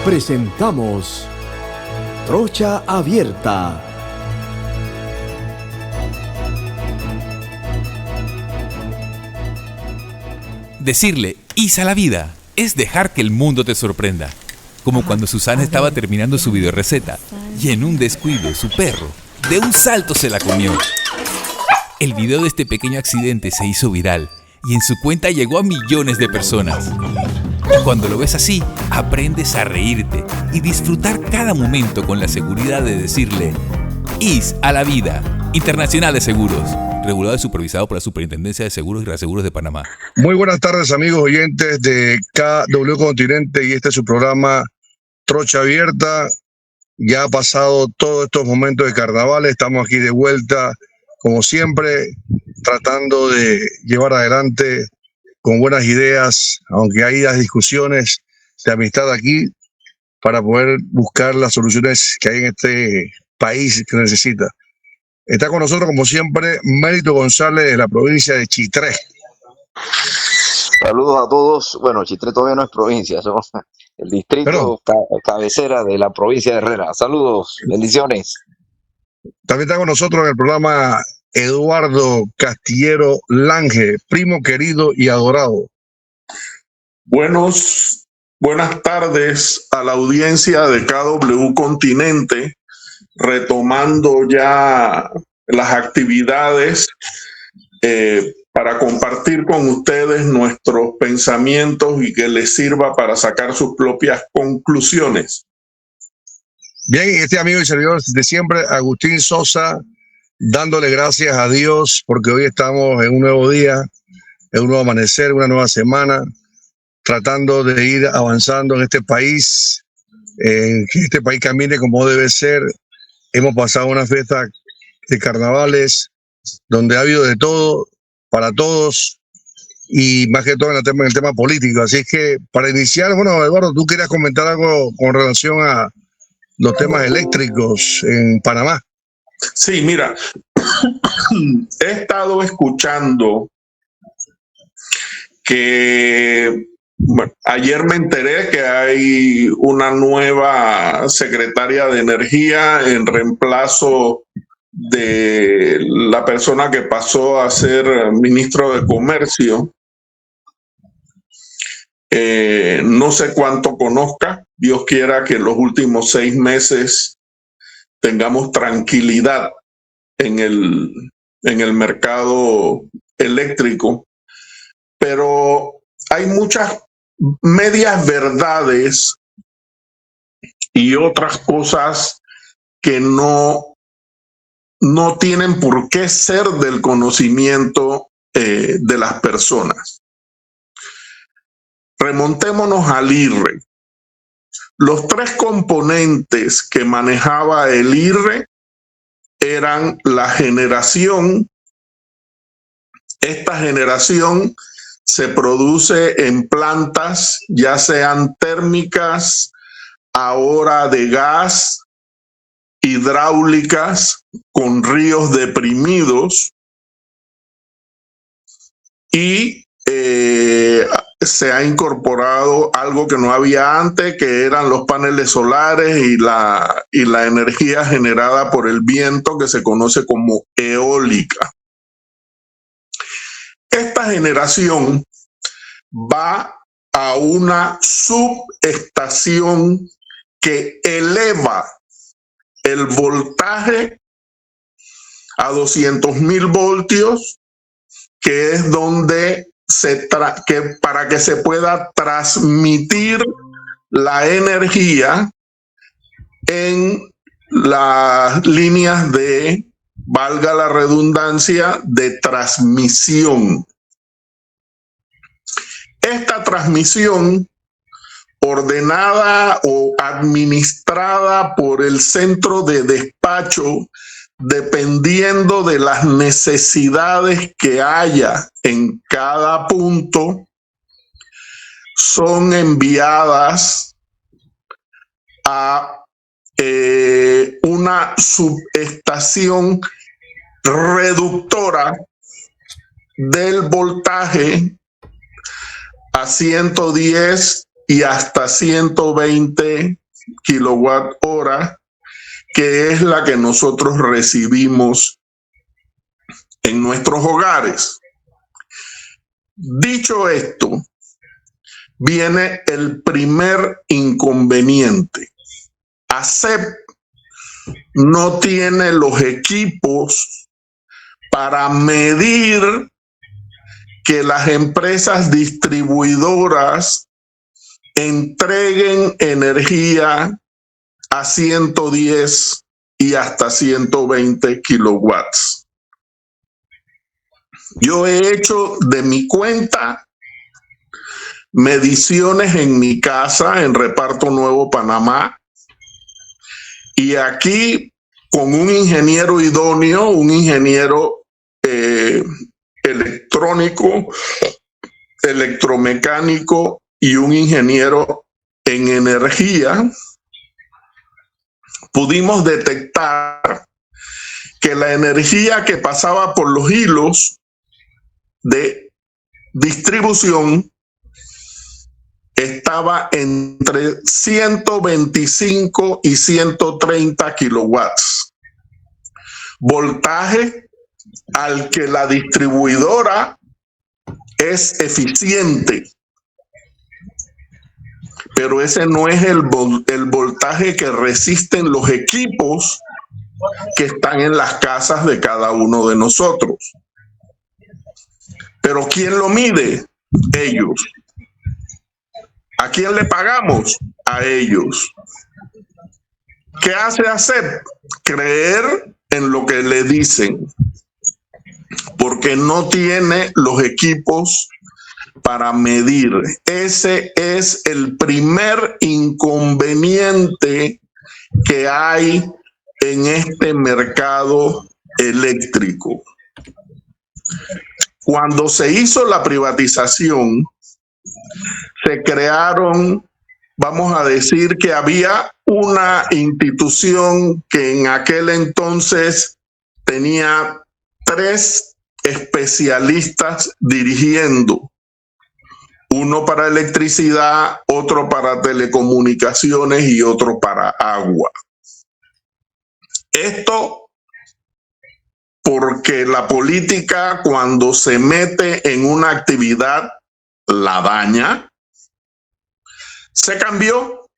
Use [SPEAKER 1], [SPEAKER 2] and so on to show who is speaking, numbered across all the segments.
[SPEAKER 1] presentamos Trocha Abierta.
[SPEAKER 2] Decirle "is a la vida" es dejar que el mundo te sorprenda. Como cuando Susana estaba terminando su videoreceta y en un descuido su perro de un salto se la comió. El video de este pequeño accidente se hizo viral y en su cuenta llegó a millones de personas. Cuando lo ves así, aprendes a reírte y disfrutar cada momento con la seguridad de decirle "is a la vida". Internacional de Seguros, regulado y supervisado por la Superintendencia de Seguros y Reaseguros de Panamá.
[SPEAKER 3] Muy buenas tardes, amigos oyentes de KW Continente, y este es su programa Trocha Abierta. Ya ha pasado todos estos momentos de carnaval, estamos aquí de vuelta, como siempre, tratando de llevar adelante con buenas ideas, aunque hay las discusiones de amistad aquí, para poder buscar las soluciones que hay en este país que necesita. Está con nosotros, como siempre, Mérito González, de la provincia de Chitré.
[SPEAKER 4] Saludos a todos. Bueno, Chitré todavía no es provincia, somos el distrito cabecera de la provincia de Herrera. Saludos, bendiciones.
[SPEAKER 3] También está con nosotros en el programa Eduardo Castillero Lange, primo querido y adorado.
[SPEAKER 5] Buenas tardes a la audiencia de KW Continente, retomando ya las actividades para compartir con ustedes nuestros pensamientos y que les sirva para sacar sus propias conclusiones.
[SPEAKER 3] Bien, este amigo y servidor de siempre, Agustín Sosa, dándole gracias a Dios porque hoy estamos en un nuevo día, en un nuevo amanecer, una nueva semana, tratando de ir avanzando en este país, que este país camine como debe ser. Hemos pasado una fiesta de carnavales donde ha habido de todo, para todos, y más que todo en el tema político. Así que para iniciar, bueno, Eduardo, tú querías comentar algo con relación a los temas eléctricos en Panamá.
[SPEAKER 5] Sí, mira, he estado escuchando que, bueno, ayer me enteré que hay una nueva secretaria de Energía en reemplazo de la persona que pasó a ser ministro de Comercio. No sé cuánto conozca. Dios quiera que en los últimos 6 meses tengamos tranquilidad en el mercado eléctrico. Pero hay muchas medias verdades y otras cosas que no tienen por qué ser del conocimiento de las personas. Remontémonos al IRRE. Los 3 componentes que manejaba el IRRE eran la generación. Esta generación se produce en plantas, ya sean térmicas, ahora de gas, hidráulicas, con ríos deprimidos, y se ha incorporado algo que no había antes, que eran los paneles solares y la energía generada por el viento, que se conoce como eólica. Esta generación va a una subestación que eleva el voltaje a 200,000 voltios, que es donde para que se pueda transmitir la energía en las líneas de, valga la redundancia, de transmisión. Esta transmisión, ordenada o administrada por el centro de despacho, dependiendo de las necesidades que haya en cada punto, son enviadas a una subestación reductora del voltaje a 110 y hasta 120 kilowatt hora, que es la que nosotros recibimos en nuestros hogares. Dicho esto, viene el primer inconveniente. ASEP no tiene los equipos para medir que las empresas distribuidoras entreguen energía a 110 y hasta 120 kilowatts. Yo he hecho de mi cuenta mediciones en mi casa en Reparto Nuevo Panamá, y aquí con un ingeniero idóneo, un ingeniero electrónico, electromecánico y un ingeniero en energía, pudimos detectar que la energía que pasaba por los hilos de distribución estaba entre 125 y 130 kilowatts, voltaje al que la distribuidora es eficiente, pero ese no es el voltaje que resisten los equipos que están en las casas de cada uno de nosotros. Pero ¿quién lo mide? Ellos. ¿A quién le pagamos? A ellos. ¿Qué hace ASEP? Creer en lo que le dicen, porque no tiene los equipos para medir. Ese es el primer inconveniente que hay en este mercado eléctrico. Cuando se hizo la privatización, se crearon, vamos a decir que había una institución que en aquel entonces tenía 3 especialistas dirigiendo. Uno para electricidad, otro para telecomunicaciones y otro para agua. Esto porque la política, cuando se mete en una actividad, la daña. Se cambió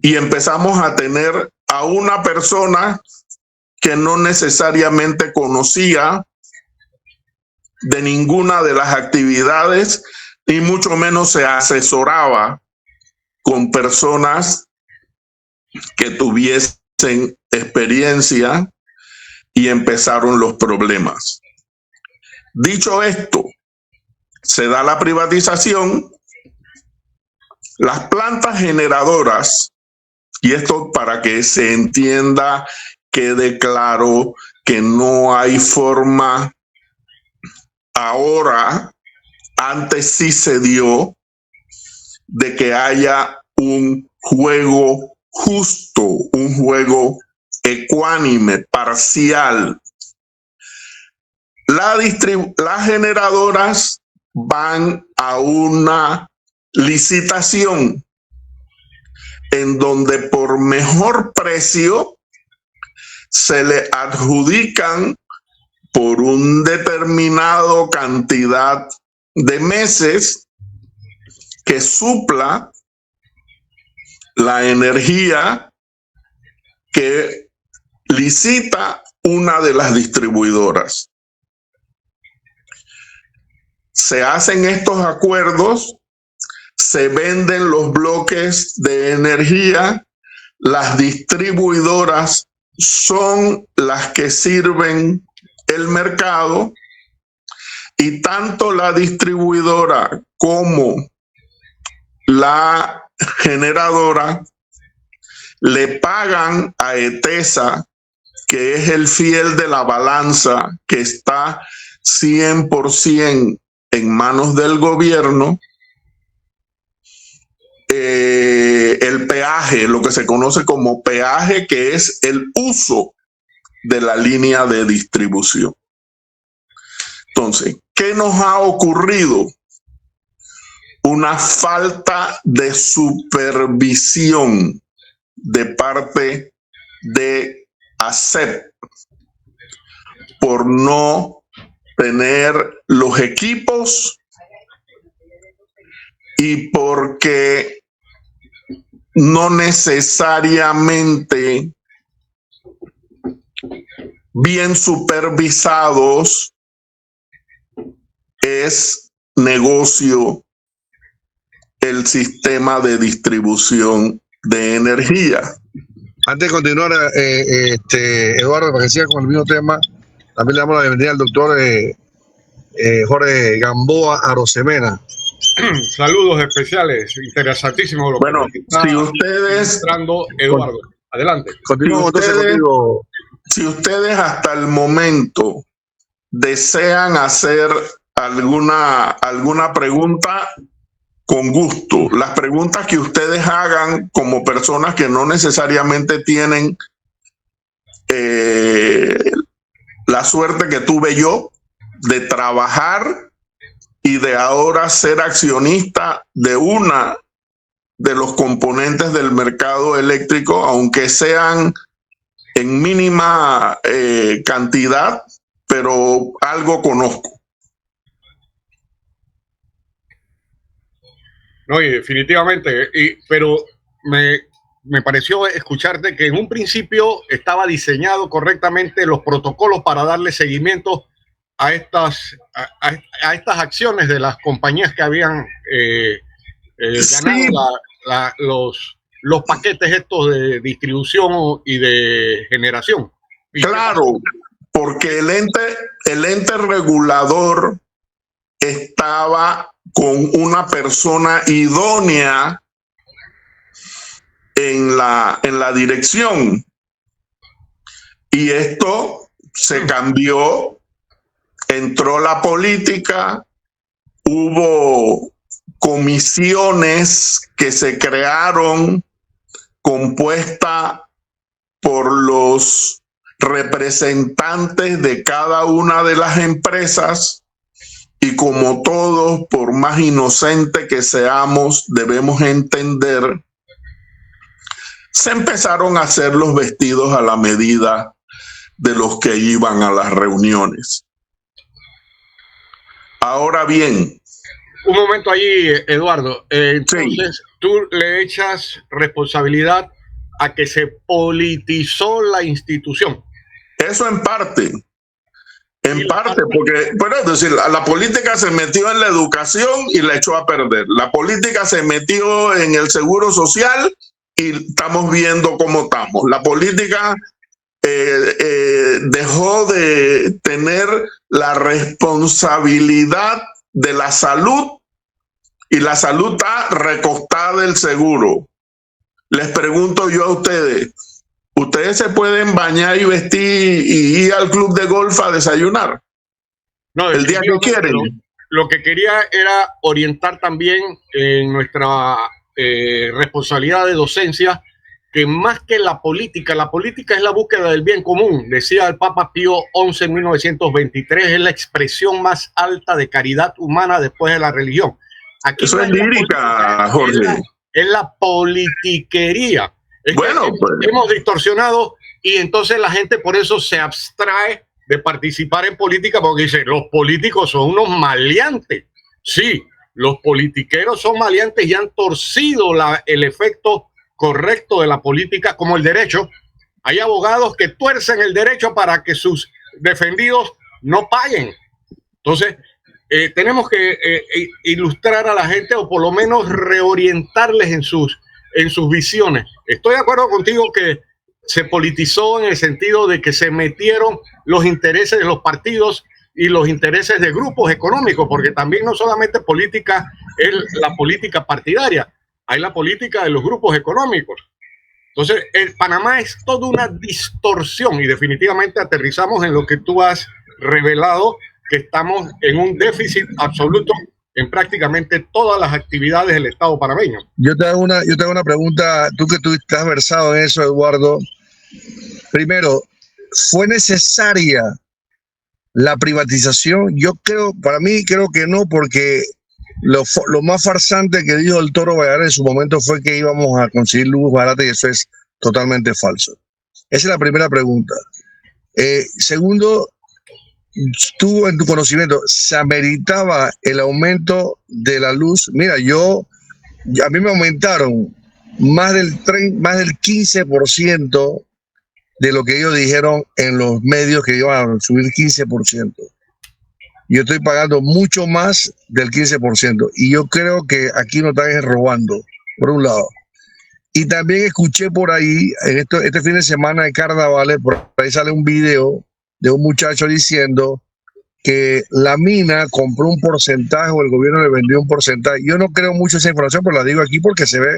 [SPEAKER 5] y empezamos a tener a una persona que no necesariamente conocía de ninguna de las actividades, y mucho menos se asesoraba con personas que tuviesen experiencia, y empezaron los problemas. Dicho esto, se da la privatización, las plantas generadoras, y esto para que se entienda, quede claro que no hay forma ahora, antes sí se dio, de que haya un juego justo, un juego ecuánime, parcial. Las generadoras van a una licitación en donde por mejor precio se le adjudican por un determinado cantidad de meses que supla la energía que licita una de las distribuidoras. Se hacen estos acuerdos, se venden los bloques de energía, las distribuidoras son las que sirven el mercado, y tanto la distribuidora como la generadora le pagan a ETESA, que es el fiel de la balanza, que está 100% en manos del gobierno, el peaje, lo que se conoce como peaje, que es el uso de la línea de distribución. Entonces, ¿qué nos ha ocurrido? una falta de supervisión de parte de ASEP por no tener los equipos y porque no necesariamente bien supervisados es negocio el sistema de distribución de energía.
[SPEAKER 3] Antes de continuar, Eduardo, para que siga con el mismo tema, también le damos la bienvenida al doctor Jorge Gamboa Arosemena.
[SPEAKER 6] Saludos especiales, interesantísimo lo
[SPEAKER 5] bueno,
[SPEAKER 6] que está
[SPEAKER 5] si ustedes
[SPEAKER 6] mostrando Eduardo. Adelante.
[SPEAKER 3] Continuamos entonces contigo.
[SPEAKER 5] Si ustedes hasta el momento desean hacer alguna pregunta, con gusto. Las preguntas que ustedes hagan como personas que no necesariamente tienen la suerte que tuve yo de trabajar y de ahora ser accionista de una de los componentes del mercado eléctrico, aunque sean en mínima cantidad, pero algo conozco.
[SPEAKER 6] No, y definitivamente, pero me pareció escucharte que en un principio estaba diseñado correctamente los protocolos para darle seguimiento a estas acciones de las compañías que habían ganado los paquetes estos de distribución y de generación.
[SPEAKER 5] Claro, porque el ente regulador estaba con una persona idónea en la dirección, y esto se cambió, entró la política, hubo comisiones que se crearon compuesta por los representantes de cada una de las empresas, y como todos, por más inocente que seamos, debemos entender, se empezaron a hacer los vestidos a la medida de los que iban a las reuniones. Ahora bien.
[SPEAKER 6] Un momento allí, Eduardo. Entonces, sí, tú le echas responsabilidad a que se politizó la institución.
[SPEAKER 5] Eso en parte. En parte, porque, bueno, es decir, la política se metió en la educación y la echó a perder. La política se metió en el seguro social y estamos viendo cómo estamos. La política dejó de tener la responsabilidad de la salud, y la salud está recostada del seguro. Les pregunto yo a ustedes, ¿ustedes se pueden bañar y vestir y ir al club de golf a desayunar?
[SPEAKER 6] No,
[SPEAKER 5] el día que quieren.
[SPEAKER 6] Lo que quería era orientar también en nuestra responsabilidad de docencia, que más que la política es la búsqueda del bien común. Decía el Papa Pío XI en 1923, es la expresión más alta de caridad humana después de la religión. Aquí
[SPEAKER 5] eso es lírica, Jorge.
[SPEAKER 6] Es la politiquería. Es
[SPEAKER 5] bueno,
[SPEAKER 6] que
[SPEAKER 5] pues
[SPEAKER 6] hemos distorsionado, y entonces la gente por eso se abstrae de participar en política, porque dice, los políticos son unos maleantes. Sí, los politiqueros son maleantes y han torcido el efecto correcto de la política, como el derecho. Hay abogados que tuercen el derecho para que sus defendidos no paguen. Entonces, tenemos que ilustrar a la gente, o por lo menos reorientarles en sus visiones. Estoy de acuerdo contigo que se politizó en el sentido de que se metieron los intereses de los partidos y los intereses de grupos económicos, porque también no solamente política es la política partidaria, hay la política de los grupos económicos. Entonces, Panamá es toda una distorsión, y definitivamente aterrizamos en lo que tú has revelado, que estamos en un déficit absoluto en prácticamente todas las actividades del Estado panameño.
[SPEAKER 3] Yo te hago una pregunta, tú que tú estás versado en eso, Eduardo. Primero, ¿fue necesaria la privatización? Yo creo, para mí creo que no, porque Lo más farsante que dijo el Toro Vallares en su momento fue que íbamos a conseguir luz barata y eso es totalmente falso. Esa es la primera pregunta. Segundo, tú en tu conocimiento, ¿se ameritaba el aumento de la luz? Mira, a mí me aumentaron más del 15% de lo que ellos dijeron en los medios que iban a subir 15%. Yo estoy pagando mucho más del 15%. Y yo creo que aquí nos están robando, por un lado. Y también escuché por ahí, este fin de semana de carnavales, por ahí sale un video de un muchacho diciendo que la mina compró un porcentaje o el gobierno le vendió un porcentaje. Yo no creo mucho esa información, pero la digo aquí porque se ve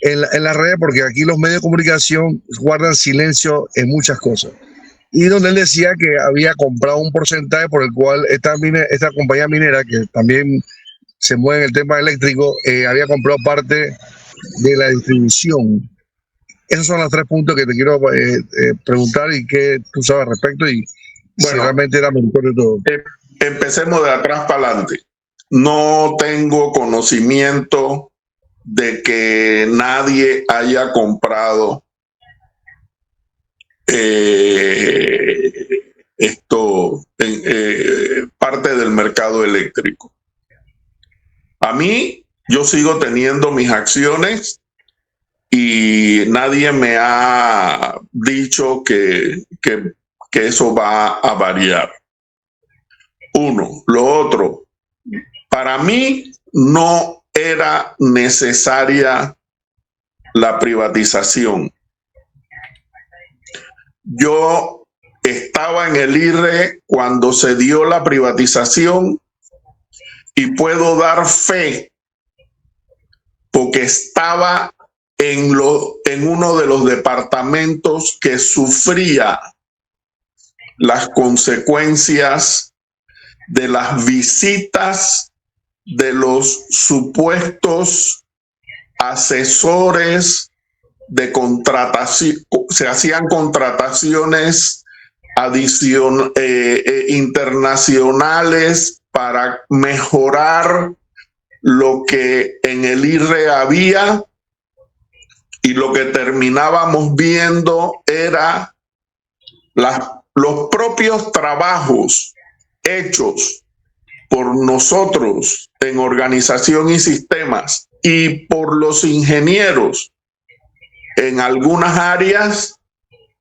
[SPEAKER 3] en las redes, porque aquí los medios de comunicación guardan silencio en muchas cosas. Y donde él decía que había comprado un porcentaje por el cual esta compañía minera, que también se mueve en el tema eléctrico, había comprado parte de la distribución. Esos son los 3 puntos que te quiero preguntar y qué tú sabes al respecto y si realmente era mejor de todo.
[SPEAKER 5] Empecemos de atrás para adelante. No tengo conocimiento de que nadie haya comprado parte del mercado eléctrico. A mí, yo sigo teniendo mis acciones y nadie me ha dicho que eso va a variar. Uno. Lo otro, para mí no era necesaria la privatización. Yo estaba en el IRRE cuando se dio la privatización y puedo dar fe porque estaba en uno de los departamentos que sufría las consecuencias de las visitas de los supuestos asesores de contratación. Se hacían contrataciones internacionales para mejorar lo que en el IRRE había, y lo que terminábamos viendo era los propios trabajos hechos por nosotros en organización y sistemas y por los ingenieros en algunas áreas,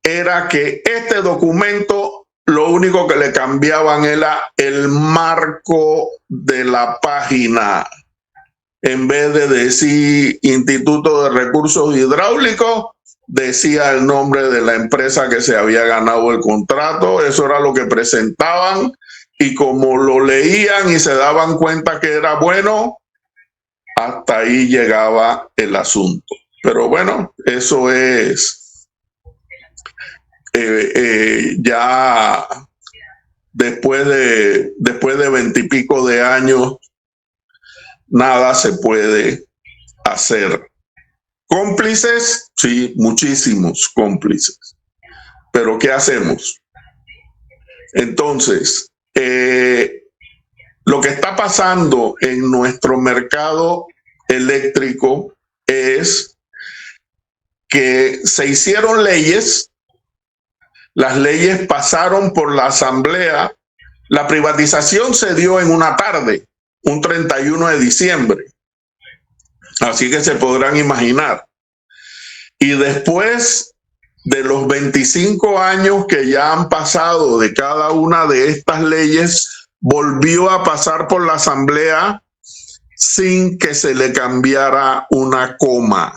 [SPEAKER 5] era que este documento lo único que le cambiaban era el marco de la página. En vez de decir Instituto de Recursos Hidráulicos, decía el nombre de la empresa que se había ganado el contrato. Eso era lo que presentaban, y como lo leían y se daban cuenta que era bueno, hasta ahí llegaba el asunto. Pero bueno, eso es ya después de 20 y pico de años, nada se puede hacer. ¿Cómplices? Sí, muchísimos cómplices. Pero ¿qué hacemos? Entonces, lo que está pasando en nuestro mercado eléctrico es que se hicieron leyes, las leyes pasaron por la Asamblea, la privatización se dio en una tarde, un 31 de diciembre. Así que se podrán imaginar. Y después de los 25 años que ya han pasado de cada una de estas leyes, volvió a pasar por la Asamblea sin que se le cambiara una coma.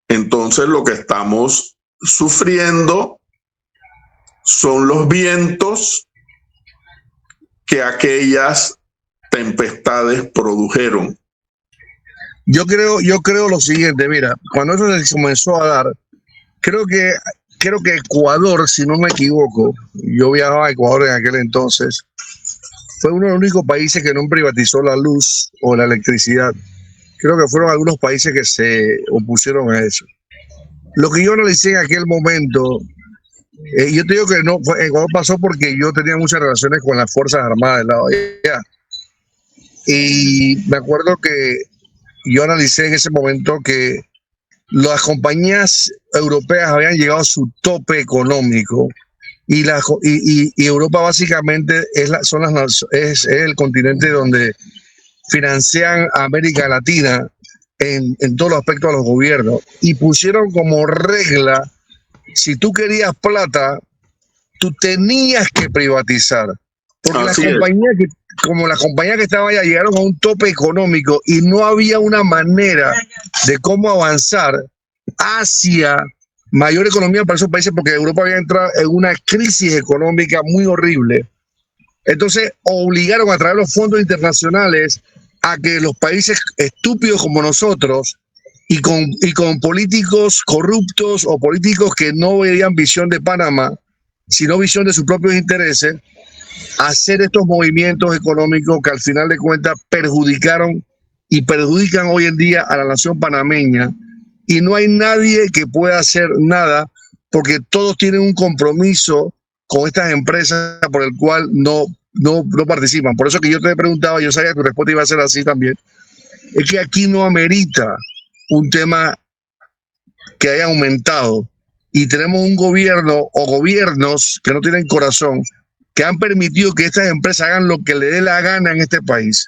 [SPEAKER 5] Entonces lo que estamos sufriendo son los vientos que aquellas tempestades produjeron.
[SPEAKER 3] Yo creo lo siguiente, mira, cuando eso se comenzó a dar, creo que Ecuador, si no me equivoco, yo viajaba a Ecuador en aquel entonces, fue uno de los únicos países que no privatizó la luz o la electricidad. Creo que fueron algunos países que se opusieron a eso. Lo que yo analicé en aquel momento, yo te digo que no, Ecuador pasó porque yo tenía muchas relaciones con las Fuerzas Armadas de la OEA. Y me acuerdo que yo analicé en ese momento que las compañías europeas habían llegado a su tope económico y Europa básicamente es el continente donde financian a América Latina en todos los aspectos de los gobiernos, y pusieron como regla, si tú querías plata, tú tenías que privatizar, porque las compañías que estaban allá llegaron a un tope económico y no había una manera de cómo avanzar hacia mayor economía para esos países, porque Europa había entrado en una crisis económica muy horrible. Entonces obligaron a traer los fondos internacionales a que los países estúpidos como nosotros y con políticos corruptos o políticos que no veían visión de Panamá, sino visión de sus propios intereses, hacer estos movimientos económicos que al final de cuentas perjudicaron y perjudican hoy en día a la nación panameña, y no hay nadie que pueda hacer nada porque todos tienen un compromiso con estas empresas por el cual no participan. Por eso que yo te preguntaba, yo sabía que tu respuesta iba a ser así también, es que aquí no amerita un tema que haya aumentado, y tenemos un gobierno o gobiernos que no tienen corazón, que han permitido que estas empresas hagan lo que le dé la gana en este país,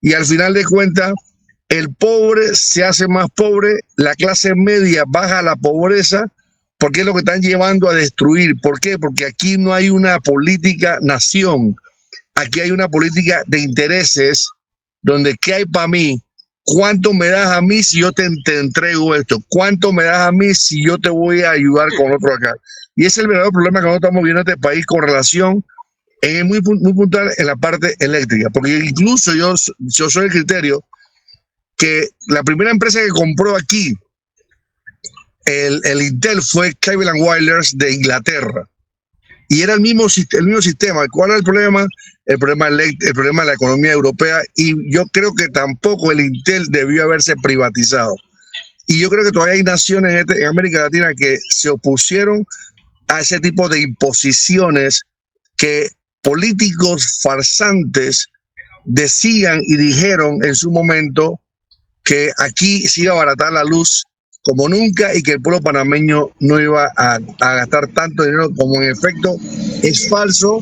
[SPEAKER 3] y al final de cuentas el pobre se hace más pobre, la clase media baja a la pobreza, porque es lo que están llevando a destruir. ¿Por qué? Porque aquí no hay una política nación, aquí hay una política de intereses, donde ¿qué hay para mí? ¿Cuánto me das a mí si yo te entrego esto? ¿Cuánto me das a mí si yo te voy a ayudar con otro acá? Y ese es el verdadero problema que nosotros estamos viendo en este país con relación, muy puntual, en la parte eléctrica. Porque incluso yo soy el criterio que la primera empresa que compró aquí el Intel fue Cable & Wireless de Inglaterra. Y era el mismo sistema. ¿Cuál era el problema? El problema de la economía europea. Y yo creo que tampoco el Intel debió haberse privatizado. Y yo creo que todavía hay naciones en América Latina que se opusieron a ese tipo de imposiciones que políticos farsantes decían y dijeron en su momento que aquí se iba a abaratar la luz como nunca y que el pueblo panameño no iba a gastar tanto dinero, como en efecto es falso.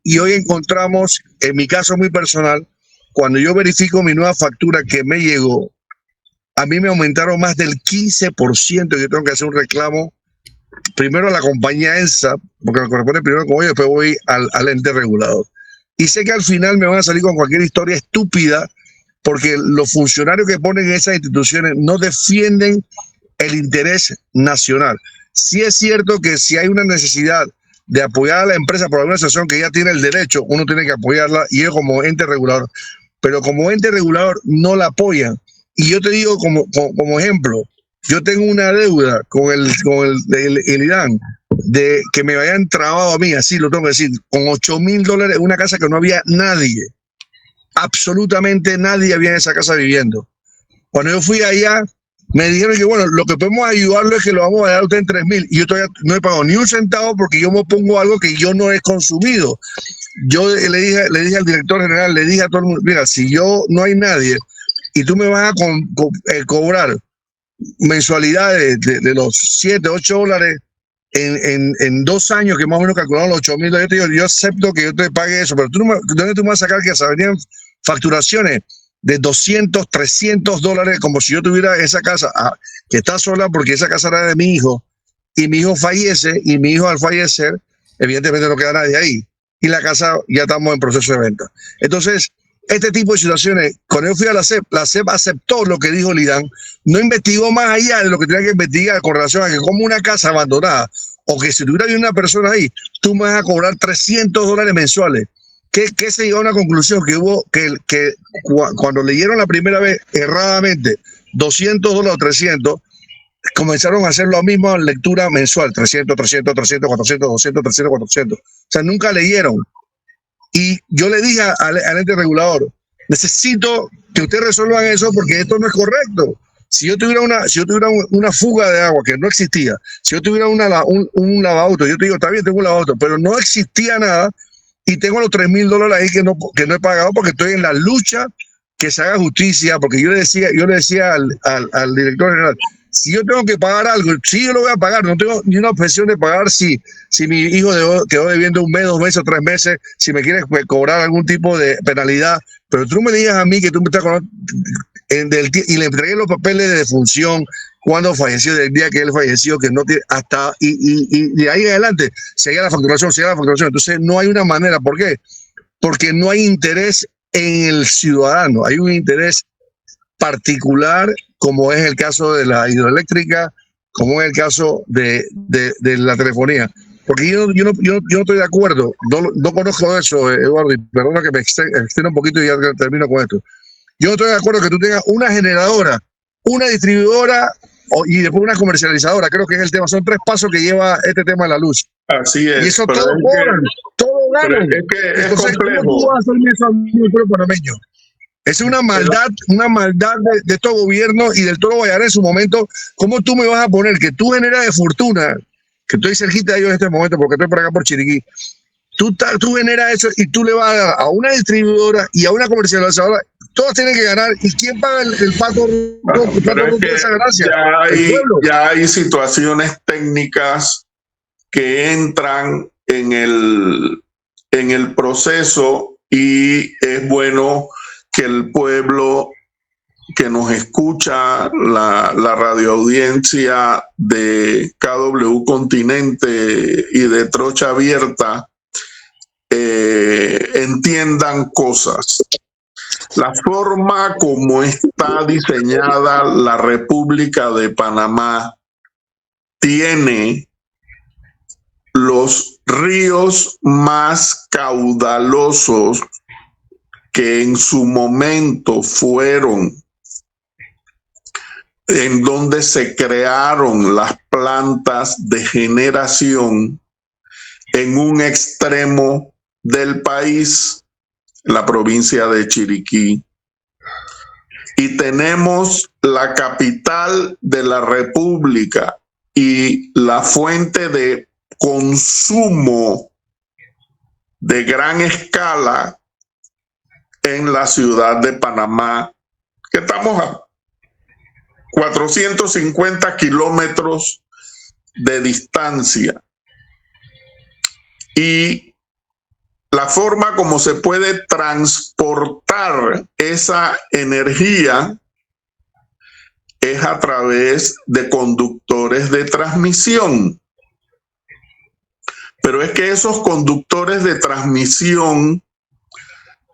[SPEAKER 3] Y hoy encontramos, en mi caso muy personal, cuando yo verifico mi nueva factura que me llegó, a mí me aumentaron más del 15%. Yo tengo que hacer un reclamo primero a la compañía ENSA, porque me corresponde primero con ellos, después voy al ente regulador. Y sé que al final me van a salir con cualquier historia estúpida, porque los funcionarios que ponen en esas instituciones no defienden el interés nacional. Sí es cierto que si hay una necesidad de apoyar a la empresa por alguna situación que ya tiene el derecho, uno tiene que apoyarla, y ellos como ente regulador, pero como ente regulador no la apoyan. Y yo te digo como ejemplo, yo tengo una deuda con el IDAN de que me hayan trabado a mí, así lo tengo que decir, con $8,000 en una casa que no había nadie. Absolutamente nadie había en esa casa viviendo. Cuando yo fui allá, me dijeron que bueno, lo que podemos ayudarlo es que lo vamos a dar a usted en 3,000. Y yo todavía no he pagado ni un centavo porque yo me pongo algo que yo no he consumido. Yo le dije al director general, le dije a todo el mundo, mira, si yo no hay nadie y tú me vas a cobrar mensualidades de los $7-8 en 2 años, que más o menos calcularon los $8,000, yo te digo, yo acepto que yo te pague eso, pero ¿dónde tú me vas a sacar que se venían facturaciones de $200-300, como si yo tuviera esa casa que está sola, porque esa casa era de mi hijo, y mi hijo fallece, y mi hijo al fallecer, evidentemente no queda nadie ahí, y la casa ya estamos en proceso de venta. Entonces, este tipo de situaciones, cuando yo fui a la SEP aceptó lo que dijo el IDAN, no investigó más allá de lo que tenía que investigar con relación a que como una casa abandonada, o que si tuviera una persona ahí, tú me vas a cobrar $300 mensuales. ¿Qué se llegó a una conclusión? Que hubo que cuando leyeron la primera vez erradamente $200 o 300, comenzaron a hacer la misma lectura mensual, 300, 300, 300, 400, 200, 300, 400. O sea, nunca leyeron. Y yo le dije al ente regulador, necesito que ustedes resuelvan eso porque esto no es correcto. Si yo tuviera una fuga de agua que no existía, si yo tuviera un lavauto, yo te digo, está bien, tengo un lavauto, pero no existía nada y tengo los $3,000 ahí que no he pagado porque estoy en la lucha que se haga justicia, porque yo le decía al director general, si yo tengo que pagar algo, sí, yo lo voy a pagar, no tengo ni una objeción de pagar si mi hijo quedó debiendo 1 mes, 2 meses o 3 meses, si me quieres cobrar algún tipo de penalidad, pero tú me digas a mí que tú me estás y le entregué los papeles de defunción cuando falleció, del día que él falleció, que no tiene hasta, y de ahí en adelante, seguía la facturación, entonces no hay una manera, ¿por qué? Porque no hay interés en el ciudadano, hay un interés particular, como es el caso de la hidroeléctrica, como es el caso de la telefonía. Porque yo no estoy de acuerdo, no conozco eso, Eduardo, y perdona que me extienda un poquito y ya termino con esto. Yo no estoy de acuerdo que tú tengas una generadora, una distribuidora y después una comercializadora. Creo que es el tema, son 3 pasos que lleva este tema de la luz.
[SPEAKER 5] Así es.
[SPEAKER 3] Y eso todo cobran, todo ganan. Entonces, ¿cómo tú vas a hacer eso al pueblo panameño? Es una maldad de estos gobiernos y del Toro Guayana en su momento. ¿Cómo tú me vas a poner que tú generas de fortuna, que estoy cerquita de ellos en este momento porque estoy por acá por Chiriquí, tú generas eso y tú le vas a dar a una distribuidora y a una comercializadora, todos tienen que ganar? ¿Y quién paga el pato de esa ganancia?
[SPEAKER 5] Ya hay situaciones técnicas que entran en el proceso y es bueno que el pueblo que nos escucha, la radioaudiencia de KW Continente y de Trocha Abierta, entiendan cosas. La forma como está diseñada la República de Panamá tiene los ríos más caudalosos que en su momento fueron en donde se crearon las plantas de generación en un extremo del país, la provincia de Chiriquí. Y tenemos la capital de la República y la fuente de consumo de gran escala en la ciudad de Panamá, que estamos a 450 kilómetros de distancia. Y la forma como se puede transportar esa energía es a través de conductores de transmisión. Pero es que esos conductores de transmisión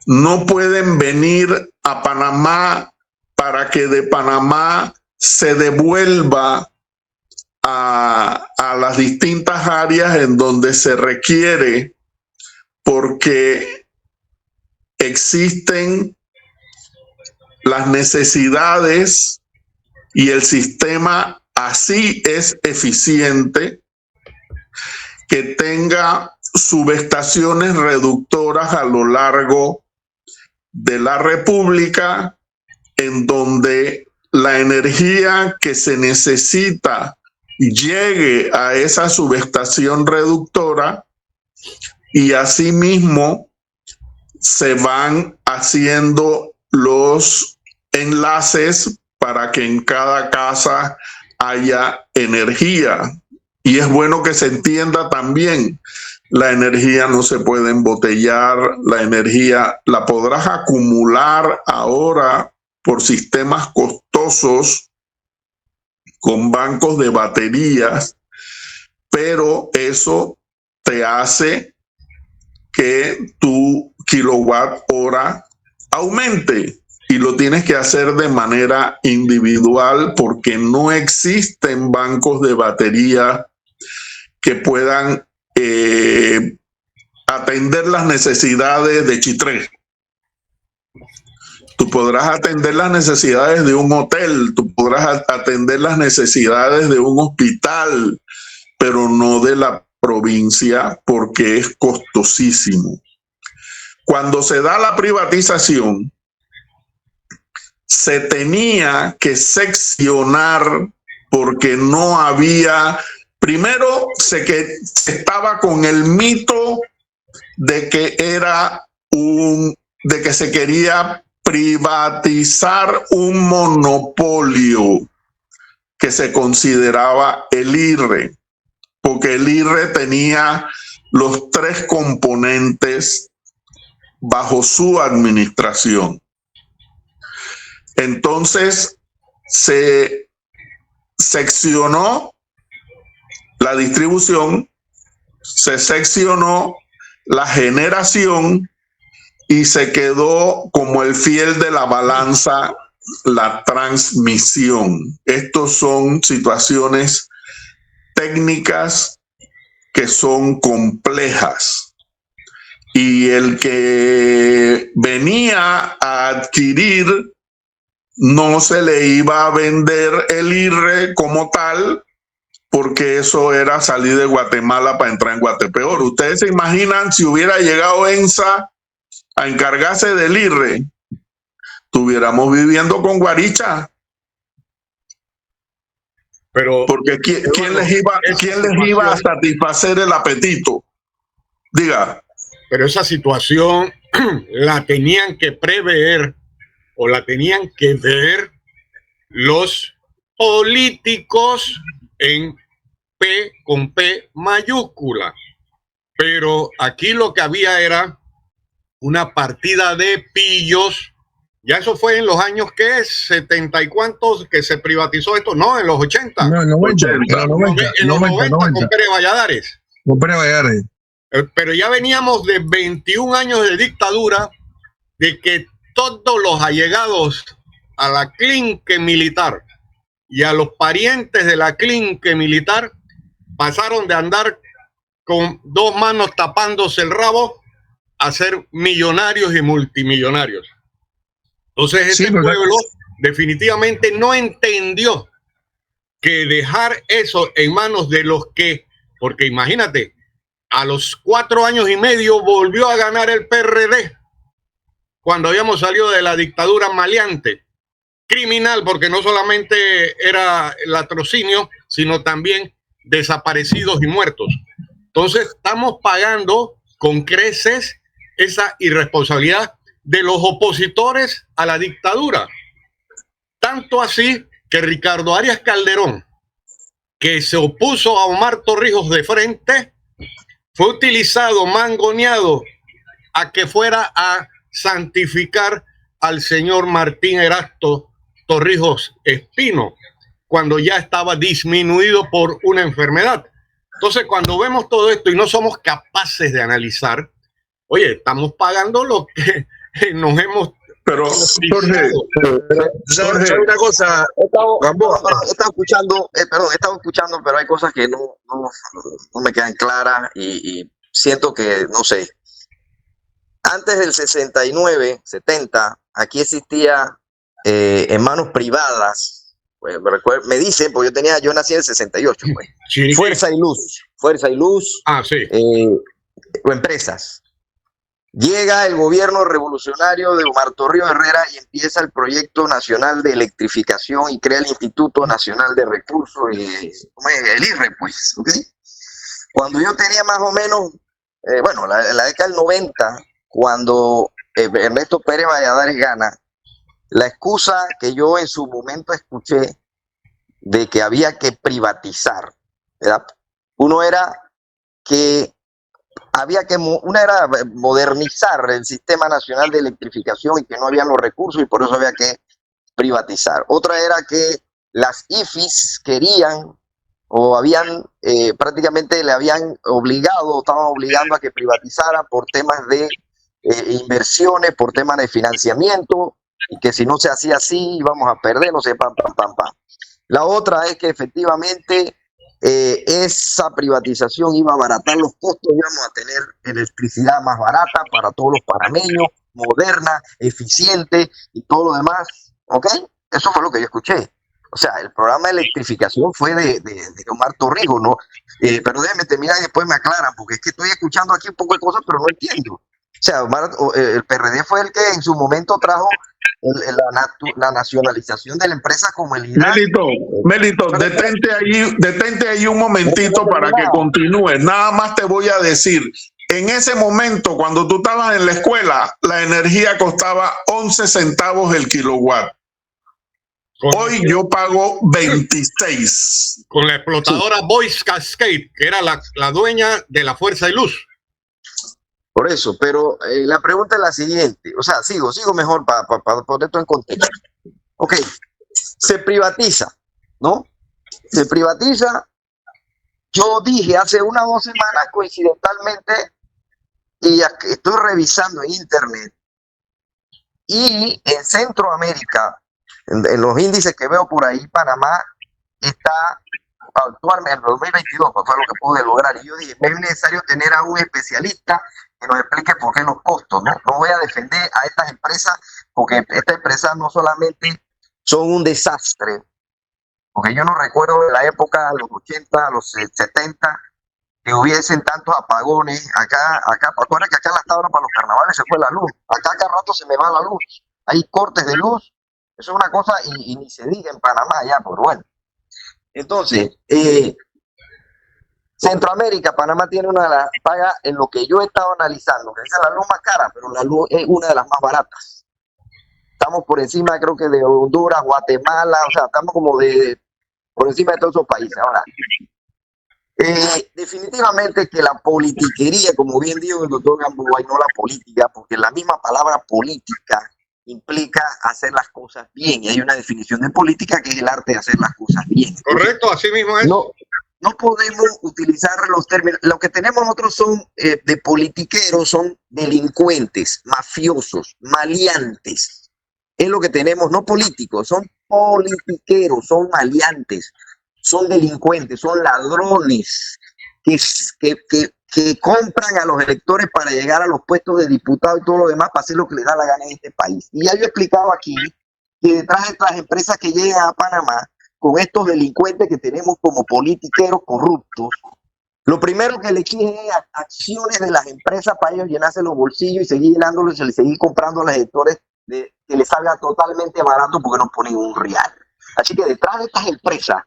[SPEAKER 5] no pueden venir a Panamá para que de Panamá se devuelva a las distintas áreas en donde se requiere, porque existen las necesidades y el sistema así es eficiente que tenga subestaciones reductoras a lo largo de la República, en donde la energía que se necesita llegue a esa subestación reductora y asimismo se van haciendo los enlaces para que en cada casa haya energía. Y es bueno que se entienda también, la energía no se puede embotellar, la energía la podrás acumular ahora por sistemas costosos con bancos de baterías, pero eso te hace que tu kilowatt hora aumente y lo tienes que hacer de manera individual porque no existen bancos de batería que puedan atender las necesidades de Chitré. Tú podrás atender las necesidades de un hotel, tú podrás atender las necesidades de un hospital, pero no de la provincia porque es costosísimo. Cuando se da la privatización, se tenía que seccionar porque no había. Primero se estaba con el mito de que se quería privatizar un monopolio que se consideraba el IRRE, porque el IRRE tenía los 3 componentes bajo su administración. Entonces se seccionó la distribución, se seccionó la generación y se quedó como el fiel de la balanza la transmisión. Estos son situaciones técnicas que son complejas. Y el que venía a adquirir no se le iba a vender el IRRE como tal, porque eso era salir de Guatemala para entrar en Guatepeor. Ustedes se imaginan si hubiera llegado ENSA a encargarse del IRRE, estuviéramos viviendo con guaricha.
[SPEAKER 6] Pero,
[SPEAKER 5] porque ¿quién les iba a satisfacer el apetito? Diga.
[SPEAKER 6] Pero esa situación la tenían que prever o la tenían que ver los políticos en P con P mayúscula. Pero aquí lo que había era una partida de pillos. Ya eso fue en los años que es 70 y cuántos que se privatizó esto, no, en los 80.
[SPEAKER 3] No, en los 90
[SPEAKER 6] con Pérez Valladares.
[SPEAKER 3] Con Pérez Valladares.
[SPEAKER 6] Pero ya veníamos de 21 años de dictadura, de que todos los allegados a la clinque militar y a los parientes de la clinque militar pasaron de andar con 2 manos tapándose el rabo a ser millonarios y multimillonarios. Entonces este pueblo definitivamente no entendió que dejar eso en manos de los que, porque imagínate, a los 4 años y medio volvió a ganar el PRD cuando habíamos salido de la dictadura maleante, criminal, porque no solamente era el latrocinio, sino también desaparecidos y muertos. Entonces estamos pagando con creces esa irresponsabilidad de los opositores a la dictadura. Tanto así que Ricardo Arias Calderón, que se opuso a Omar Torrijos de frente, fue utilizado, mangoneado, a que fuera a santificar al señor Martín Erasto Torrijos Espino, cuando ya estaba disminuido por una enfermedad. Entonces, cuando vemos todo esto y no somos capaces de analizar, oye, estamos pagando lo que nos hemos...
[SPEAKER 5] Pero, Jorge,
[SPEAKER 3] ¿sabes una cosa?
[SPEAKER 4] He estado escuchando, pero hay cosas que no me quedan claras y siento que, no sé. Antes del 69, 70, aquí existía en manos privadas, pues, me dicen, porque yo nací en el 68, pues, Fuerza y Luz,
[SPEAKER 6] sí.
[SPEAKER 4] O empresas. Llega el gobierno revolucionario de Omar Torrijos Herrera y empieza el proyecto nacional de electrificación y crea el Instituto Nacional de Recursos, el IRRE, pues, ¿ok? Cuando yo tenía más o menos, la década del 90, cuando Ernesto Pérez Valladares gana, la excusa que yo en su momento escuché de que había que privatizar, ¿verdad? Una era modernizar el Sistema Nacional de Electrificación y que no había los recursos y por eso había que privatizar. Otra era que las IFIs querían o habían prácticamente le habían estaban obligando a que privatizara por temas de inversiones, por temas de financiamiento, y que si no se hacía así íbamos a perder, no sé, pam. La otra es que efectivamente esa privatización iba a abaratar los costos, íbamos a tener electricidad más barata para todos los panameños, moderna, eficiente y todo lo demás, ¿ok? Eso fue lo que yo escuché. O sea, el programa de electrificación fue de Omar Torrijos, ¿no? Pero déjenme terminar y después me aclaran, porque es que estoy escuchando aquí un poco de cosas, pero no entiendo. O sea, el PRD fue el que en su momento trajo la nacionalización de la empresa como el IRAN.
[SPEAKER 5] Melito, detente ahí un momentito para que continúe. Nada más te voy a decir, En ese momento, cuando tú estabas en la escuela, la energía costaba 11 centavos el kilowatt. Hoy yo pago 26.
[SPEAKER 6] Con la explotadora Boyce Cascade, que era la dueña de la Fuerza de Luz.
[SPEAKER 4] Por eso, pero la pregunta es la siguiente. O sea, sigo mejor para poner todo en contexto. Ok, se privatiza, ¿no? Se privatiza. Yo dije hace 1 o 2 semanas, coincidentalmente, y estoy revisando en internet, y en Centroamérica, en los índices que veo por ahí, Panamá está actualmente en 2022, pues fue lo que pude lograr. Y yo dije, es necesario tener a un especialista que nos explique por qué los costos, ¿no? No voy a defender a estas empresas, porque estas empresas no solamente son un desastre, porque yo no recuerdo de la época, los 80, los 70, que hubiesen tantos apagones. Acá, acuérdate que acá hasta ahora para los carnavales se fue la luz. Acá cada rato se me va la luz. Hay cortes de luz. Eso es una cosa, y ni se diga en Panamá ya, pero bueno. Entonces, Centroamérica, Panamá tiene una de las paga en lo que yo he estado analizando, que es la luz más cara, pero la luz es una de las más baratas. Estamos por encima, creo que de Honduras, Guatemala, o sea, estamos como por encima de todos esos países. Ahora, definitivamente que la politiquería, como bien dijo el doctor Gamboa, y no la política, porque la misma palabra política implica hacer las cosas bien, y hay una definición de política que es el arte de hacer las cosas bien.
[SPEAKER 6] Correcto, así mismo es.
[SPEAKER 4] No podemos utilizar los términos. Lo que tenemos nosotros son de politiqueros, son delincuentes, mafiosos, maleantes. Es lo que tenemos, no políticos, son politiqueros, son maleantes, son delincuentes, son ladrones que compran a los electores para llegar a los puestos de diputados y todo lo demás para hacer lo que les da la gana en este país. Y ya yo he explicado aquí que detrás de estas empresas que llegan a Panamá, con estos delincuentes que tenemos como politiqueros corruptos, lo primero que le exigen es acciones de las empresas para ellos llenarse los bolsillos y seguir llenándolos y seguir comprando a los electores que les salga totalmente barato porque no ponen un real. Así que detrás de estas empresas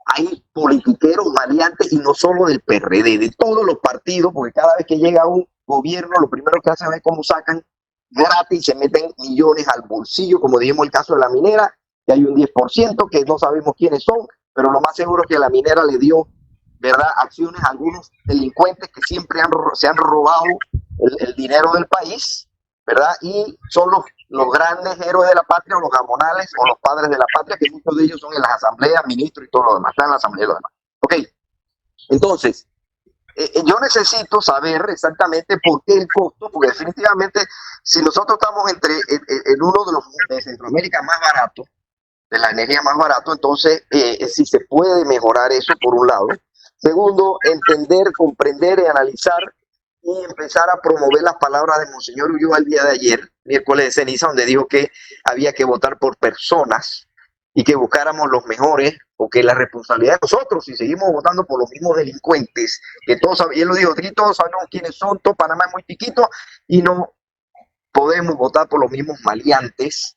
[SPEAKER 4] hay politiqueros maleantes, y no solo del PRD, de todos los partidos, porque cada vez que llega un gobierno, lo primero que hacen es cómo sacan gratis, se meten millones al bolsillo, como dijimos el caso de la minera, que hay un 10% que no sabemos quiénes son, pero lo más seguro es que la minera le dio, ¿verdad?, acciones a algunos delincuentes que siempre se han robado el dinero del país, ¿verdad? Y son los grandes héroes de la patria, o los gamonales, o los padres de la patria, que muchos de ellos son en las asambleas, ministros y todo lo demás, están en la asamblea y lo demás. Ok, entonces, yo necesito saber exactamente por qué el costo, porque definitivamente, si nosotros estamos en uno de los de Centroamérica más baratos, de la energía más barato, entonces si se puede mejorar eso por un lado. Segundo, entender, comprender y analizar y empezar a promover las palabras de Monseñor Ulloa el día de ayer, miércoles de ceniza, donde dijo que había que votar por personas y que buscáramos los mejores, porque la responsabilidad de nosotros, si seguimos votando por los mismos delincuentes, que todos, y él lo dijo, aquí todos sabemos quiénes son, todo Panamá es muy chiquito y no podemos votar por los mismos maleantes.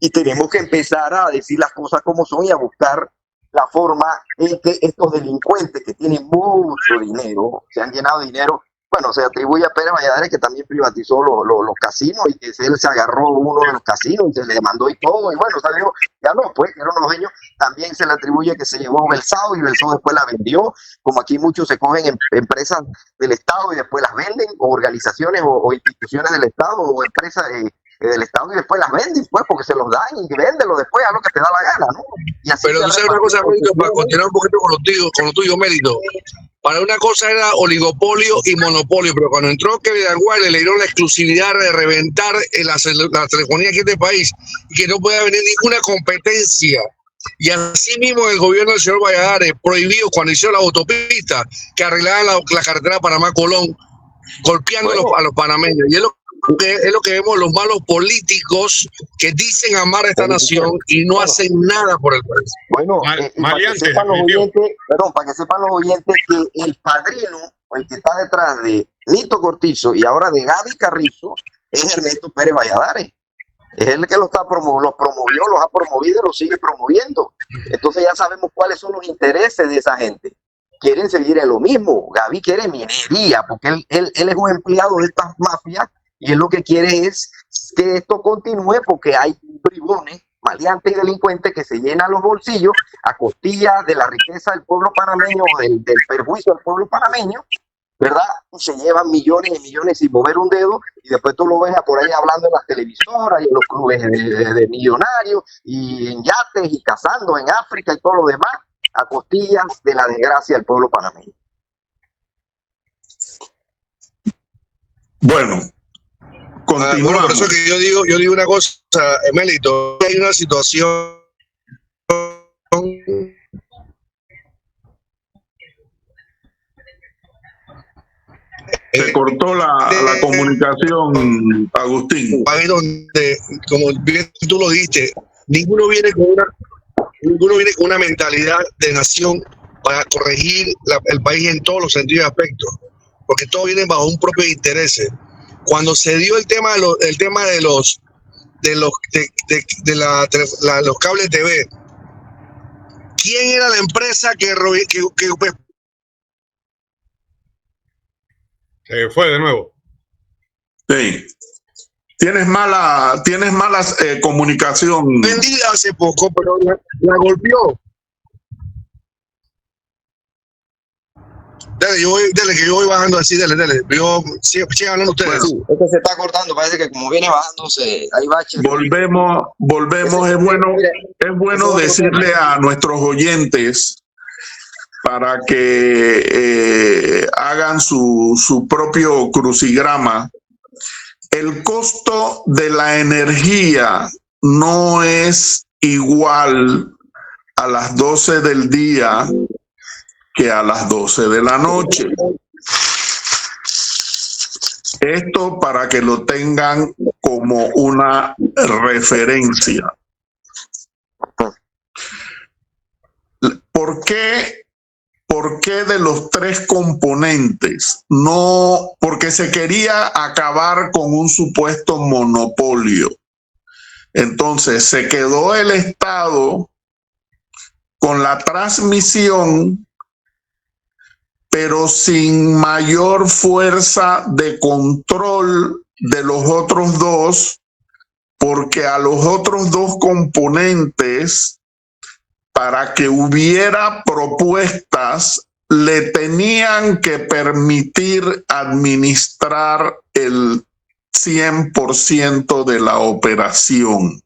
[SPEAKER 4] Y tenemos que empezar a decir las cosas como son y a buscar la forma en que estos delincuentes que tienen mucho dinero, se han llenado de dinero, bueno, se atribuye a Pérez Valladares, que también privatizó los casinos, y que él se agarró uno de los casinos y se le demandó y todo, y bueno, salió, ya no, pues, que eran los dueños. También se le atribuye que se llevó Belsao y Belsao después la vendió, como aquí muchos se cogen empresas del Estado y después las venden, o organizaciones o instituciones del Estado o empresas del Estado, y después las venden, pues, porque se los dan, y véndelo después a lo que te da la gana, ¿no? Y así.
[SPEAKER 7] Pero no sé una cosa, Mérito, para continuar un poquito con lo tuyo, Mérito. Para una cosa era oligopolio y monopolio, pero cuando entró Kevin Aguirre le dieron la exclusividad de reventar la telefonía aquí en este país, y que no pueda venir ninguna competencia. Y así mismo el gobierno del señor Valladares prohibió, cuando hicieron la autopista, que arreglaran la carretera Panamá-Colón, golpeando a los panameños. Y es lo que vemos, los malos políticos que dicen amar a esta nación y no hacen nada por el país.
[SPEAKER 4] Bueno, para que sepan los oyentes que el padrino, o el que está detrás de Nito Cortizo y ahora de Gaby Carrizo, es Ernesto Pérez Valladares. Es el que los promovió, los ha promovido y los sigue promoviendo. Entonces ya sabemos cuáles son los intereses de esa gente. quieren seguir en lo mismo. Gaby quiere minería, porque él es un empleado de estas mafias y él lo que quiere es que esto continúe porque hay bribones, maleantes y delincuentes que se llenan los bolsillos a costillas de la riqueza del pueblo panameño, del perjuicio del pueblo panameño, ¿verdad? Y se llevan millones y millones sin mover un dedo, y después tú lo ves por ahí hablando en las televisoras y en los clubes de millonarios y en yates y cazando en África y todo lo demás a costillas de la desgracia del pueblo panameño.
[SPEAKER 5] Bueno, continuamos.
[SPEAKER 7] Bueno, por eso que yo digo una cosa, Emélito, hay una situación
[SPEAKER 5] se cortó la comunicación, Agustín.
[SPEAKER 7] ahí donde, como bien tú lo dijiste, ninguno viene con una mentalidad de nación para corregir el país en todos los sentidos y aspectos, porque todos vienen bajo un propio interés. Cuando se dio el tema de los cables TV, ¿quién era la empresa que
[SPEAKER 6] Se fue de nuevo.
[SPEAKER 5] Sí. Tienes mala comunicación.
[SPEAKER 7] vendida hace poco, pero la golpeó? Dale, que yo voy bajando así, dale. Sigan hablando ustedes.
[SPEAKER 4] Sí, esto se está cortando, parece que como viene bajándose, hay baches.
[SPEAKER 5] Volvemos. Es bueno decirle a nuestros oyentes para que hagan su propio crucigrama. El costo de la energía no es igual a las 12 del día que a las 12 de la noche. Esto para que lo tengan como una referencia. ¿Por qué de los tres componentes? No, porque se quería acabar con un supuesto monopolio. Entonces se quedó el Estado con la transmisión, pero sin mayor fuerza de control de los otros dos, porque a los otros dos componentes, para que hubiera propuestas, le tenían que permitir administrar el 100% de la operación.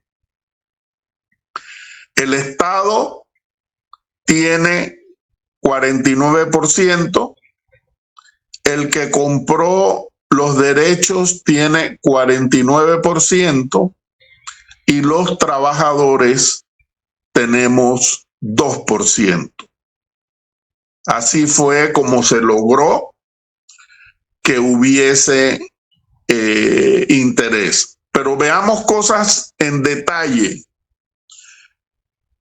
[SPEAKER 5] El Estado tiene 49%, el que compró los derechos tiene 49% y los trabajadores tenemos 2%. Así fue como se logró que hubiese interés. Pero veamos cosas en detalle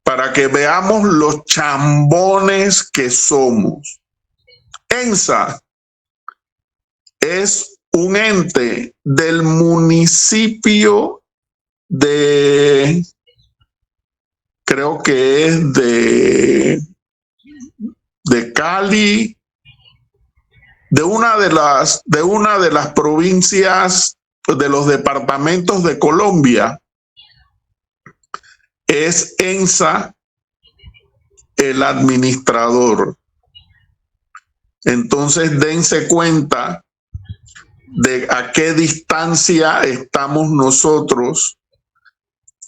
[SPEAKER 5] para que veamos los chambones que somos. ENSA es un ente del municipio de, creo que es de Cali, de una de las provincias, de los departamentos de Colombia. Es ENSA el administrador. Entonces dense cuenta de a qué distancia estamos nosotros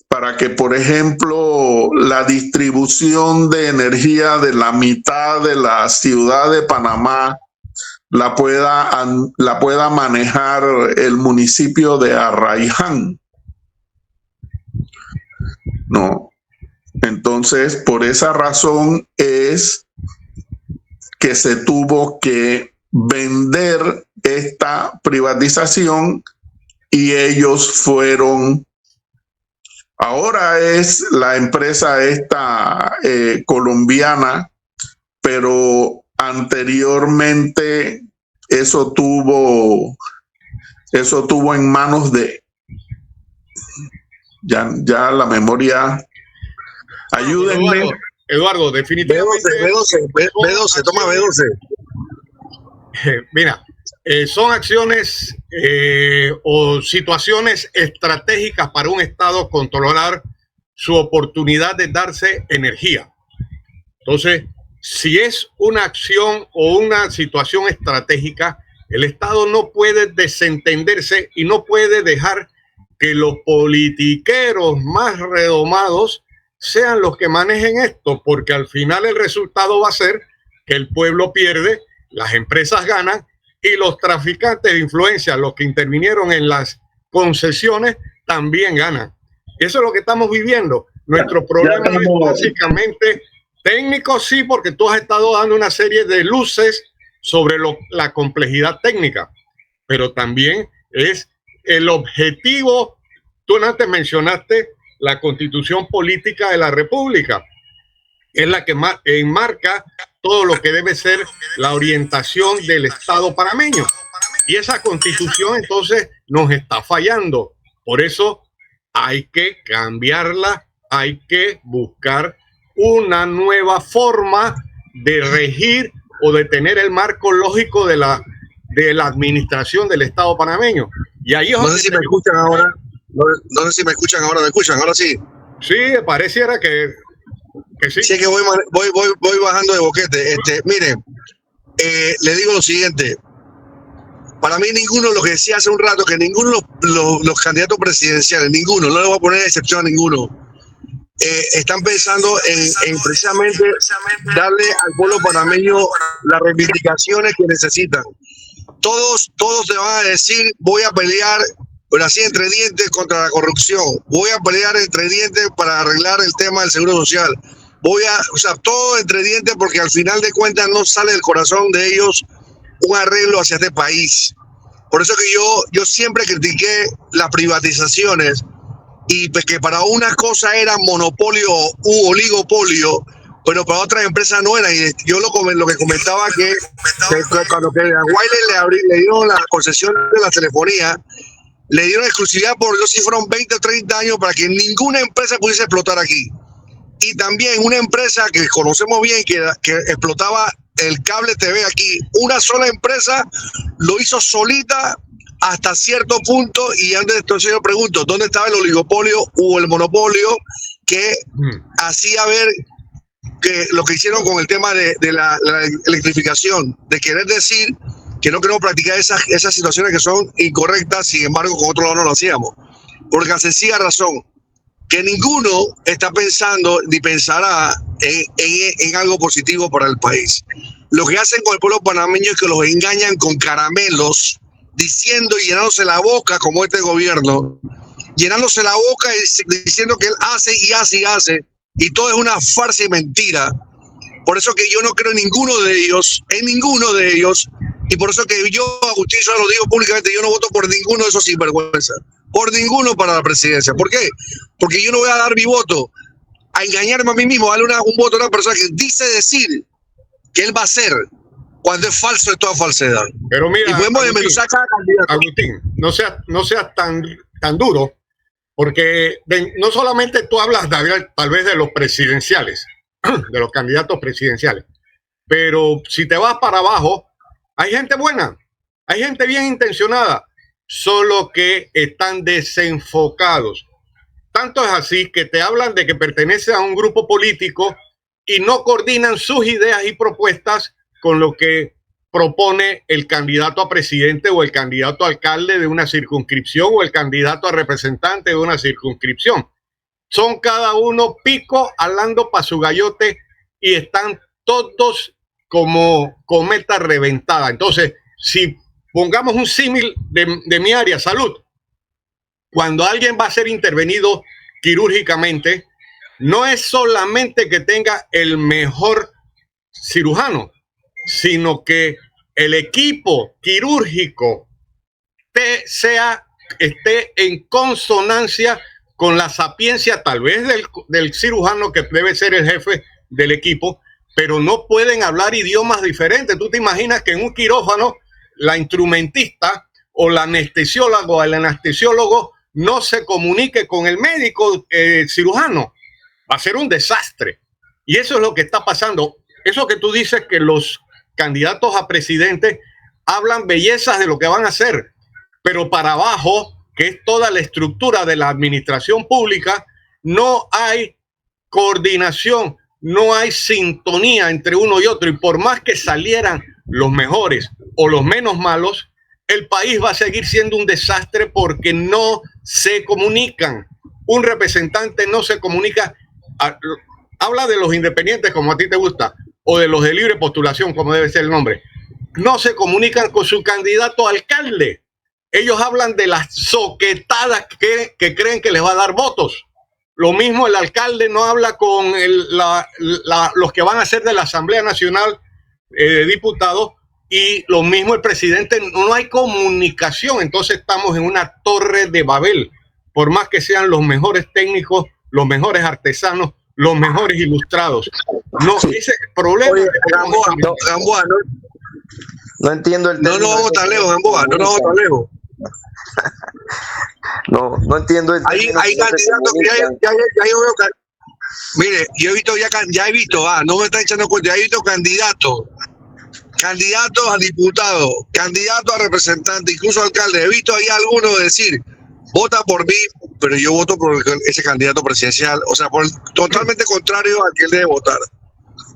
[SPEAKER 5] para que, por ejemplo, la distribución de energía de la mitad de la ciudad de Panamá la pueda manejar el municipio de Arraiján. No. Entonces, por esa razón es que se tuvo que vender esta privatización y ellos fueron. Ahora es la empresa esta colombiana, pero anteriormente eso tuvo en manos de. Ya la memoria. Ayúdenme.
[SPEAKER 6] Eduardo, definitivamente.
[SPEAKER 3] B12, toma B12.
[SPEAKER 6] Mira, son acciones o situaciones estratégicas para un Estado controlar su oportunidad de darse energía. Entonces, si es una acción o una situación estratégica, el Estado no puede desentenderse y no puede dejar que los politiqueros más redomados sean los que manejen esto, porque al final el resultado va a ser que el pueblo pierde, las empresas ganan y los traficantes de influencia, los que intervinieron en las concesiones, también ganan. Eso es lo que estamos viviendo. Nuestro problema es básicamente técnico, sí, porque tú has estado dando una serie de luces sobre la complejidad técnica, pero también es el objetivo. Tú antes mencionaste la Constitución Política de la República, es la que enmarca todo lo que debe ser la orientación del Estado panameño. Y esa Constitución entonces nos está fallando. Por eso hay que cambiarla, hay que buscar una nueva forma de regir o de tener el marco lógico de la administración del Estado panameño. Y ahí
[SPEAKER 3] no sé si me escuchan ahora. No sé si me escuchan ahora. ¿Me escuchan? Ahora sí.
[SPEAKER 6] Sí, pareciera que sí.
[SPEAKER 3] Sí, que voy bajando de boquete. Miren, le digo lo siguiente. Para mí ninguno, lo que decía hace un rato, que ninguno de los candidatos presidenciales, ninguno, no le voy a poner excepción a ninguno, están pensando en precisamente darle al pueblo panameño las reivindicaciones que necesitan. Todos te van a decir, voy a pelear, pero así entre dientes, contra la corrupción, voy a pelear entre dientes para arreglar el tema del seguro social, todo entre dientes, porque al final de cuentas no sale del corazón de ellos un arreglo hacia este país. Por eso que yo siempre critiqué las privatizaciones, y pues que para una cosa era monopolio u oligopolio, pero para otras empresas no era. Y yo lo que comentaba que cuando a Guayle le dieron la concesión de la telefonía, le dieron exclusividad por, no sé si fueron 20 o 30 años, para que ninguna empresa pudiese explotar aquí. Y también una empresa que conocemos bien, que explotaba el cable TV aquí, una sola empresa lo hizo solita hasta cierto punto, y entonces yo pregunto, ¿dónde estaba el oligopolio o el monopolio que hacía ver que lo que hicieron con el tema de la electrificación, de querer decir que no queremos practicar esas situaciones que son incorrectas, sin embargo con otro lado no lo hacíamos? Porque a sencilla razón, que ninguno está pensando ni pensará en algo positivo para el país. Lo que hacen con el pueblo panameño es que los engañan con caramelos, diciendo y llenándose la boca, como este gobierno, llenándose la boca y diciendo que él hace y hace y hace, y todo es una farsa y mentira. Por eso que yo no creo en ninguno de ellos, y por eso que yo, Agustín, yo lo digo públicamente, yo no voto por ninguno de esos sinvergüenzas, por ninguno para la presidencia. ¿Por qué? Porque yo no voy a dar mi voto a engañarme a mí mismo, a darle un voto a una persona que dice decir que él va a hacer, cuando es falso de toda falsedad.
[SPEAKER 6] Pero mira,
[SPEAKER 3] y podemos desmenuzar cada candidato.
[SPEAKER 6] Agustín, no seas tan duro, porque no solamente tú hablas, David, tal vez de los presidenciales, de los candidatos presidenciales, pero si te vas para abajo, hay gente buena, hay gente bien intencionada, solo que están desenfocados. Tanto es así que te hablan de que pertenece a un grupo político y no coordinan sus ideas y propuestas con lo que propone el candidato a presidente o el candidato a alcalde de una circunscripción o el candidato a representante de una circunscripción. Son cada uno pico hablando para su gallote y están todos como cometa reventada. Entonces, si pongamos un símil de mi área, salud, cuando alguien va a ser intervenido quirúrgicamente, no es solamente que tenga el mejor cirujano, sino que el equipo quirúrgico esté en consonancia con la sapiencia tal vez del cirujano, que debe ser el jefe del equipo, pero no pueden hablar idiomas diferentes. Tú te imaginas que en un quirófano la instrumentista o la anestesióloga o el anestesiólogo no se comunique con el médico cirujano. Va a ser un desastre. Y eso es lo que está pasando. Eso que tú dices que los candidatos a presidente hablan bellezas de lo que van a hacer, pero para abajo, que es toda la estructura de la administración pública, no hay coordinación, no hay sintonía entre uno y otro. Y por más que salieran los mejores o los menos malos, el país va a seguir siendo un desastre porque no se comunican. Un representante no se comunica. Habla de los independientes como a ti te gusta, o de los de libre postulación como debe ser el nombre. No se comunican con su candidato a alcalde. Ellos hablan de las soquetadas que creen que les va a dar votos. Lo mismo el alcalde no habla con los que van a ser de la Asamblea Nacional de Diputados, y lo mismo el presidente. No hay comunicación. Entonces estamos en una torre de Babel. Por más que sean los mejores técnicos, los mejores artesanos, los mejores ilustrados. No, ese es el problema.
[SPEAKER 7] Oye, Gamboa,
[SPEAKER 4] no entiendo el
[SPEAKER 7] no nos vamos tan lejos, Gamboa, no nos vamos tan lejos.
[SPEAKER 4] No entiendo el
[SPEAKER 7] hay candidatos que ya yo veo que, mire, yo he visto no me están echando cuenta, ya he visto candidatos a diputados, candidatos a representantes, incluso alcaldes. He visto ahí algunos decir, vota por mí, pero yo voto por ese candidato presidencial, o sea, totalmente contrario a que él debe votar.